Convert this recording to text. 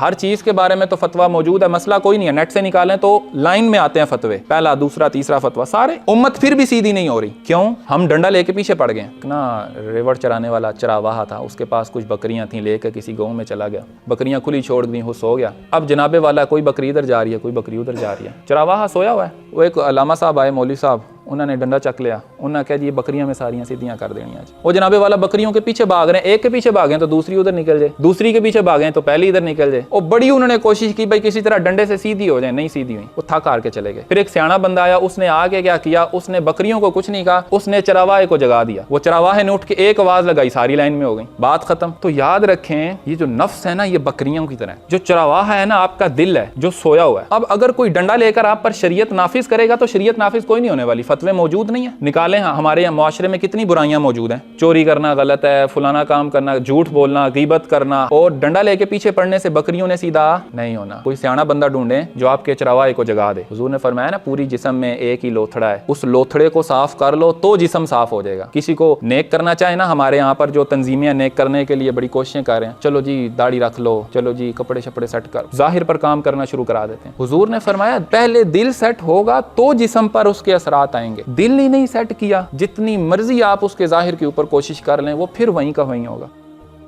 हर चीज के बारे में तो फतवा मौजूद है, मसला कोई नहीं है, नेट से निकालें तो लाइन में आते हैं फतवे, पहला दूसरा तीसरा फतवा सारे। उम्मत फिर भी सीधी नहीं हो रही, क्यों? हम डंडा लेके पीछे पड़ गए ना। रेवड़ चराने वाला चरावाहा था, उसके पास कुछ बकरियां थी, लेकर किसी गाँव में चला गया, बकरियां खुली छोड़ दी, वो सो गया। अब जनाबे वाला कोई बकरी इधर जा रही है, कोई बकरी उधर जा रही है, चरावाहा सोया हुआ है। वो एक अलामा साहब आए, मौलवी साहब, उन्होंने डंडा चक लिया, उन्होंने कहा जी ये बकरियां में सारियां सीधियां कर देनी आज। वो जनाबे वाला बकरियों के पीछे भाग रहे हैं, एक के पीछे भागे तो दूसरी उधर निकल जाए, दूसरी के पीछे भागे तो पहली इधर निकल जाए। और बड़ी उन्होंने कोशिश की भाई किसी तरह डंडे से सीधी हो जाए, नहीं सीधी हुई, वो थक हार के चले गए। फिर एक सियाना बंदा आया, उसने आके क्या किया, उसने बकरियों को कुछ नहीं कहा, उसने चरावाहे को जगा दिया। वो चरावाहे ने उठ के एक आवाज लगाई, सारी लाइन में हो गई, बात खत्म। तो याद रखें ये जो नफ्स है ना, ये बकरियों की तरह, जो चरावाहा है ना आपका दिल है जो सोया हुआ है। अब अगर कोई डंडा लेकर आप पर शरीयत नाफिज करेगा तो शरीयत नाफिज कोई नहीं होने वाली, फतवे मौजूद नहीं है। निकालें, हाँ, हमारे मुआशरे में कितनी बुराइयां मौजूद हैं, चोरी करना गलत है, फलाना काम करना, झूठ बोलना, गीबत करना, और डंडा लेके पीछे पड़ने से बकरियों ने सीधा नहीं होना। कोई सियाना बंदा ढूंढे जो आपके चरावाहे को जगा दे। हुजूर ने फरमाया ना, पूरी जिस्म में एक ही लोथड़ा है, उस लोथड़े को साफ कर लो तो जिस्म साफ हो जाएगा। किसी को नेक करना चाहे ना, हमारे यहाँ पर जो तंजीमें नेक करने के लिए बड़ी कोशिशें कर रहे हैं, चलो जी दाढ़ी रख लो, चलो जी कपड़े शपड़े सेट कर, जाहिर पर काम करना शुरू करा देते हैं। हुजूर ने फरमाया पहले दिल सेट होगा तो जिस्म पर उसके असरात आएंगे। दिल ही नहीं सेट किया, जितनी मर्जी आप उसके जाहिर के ऊपर कोशिश कर लें, वो फिर वहीं का वहीं होगा।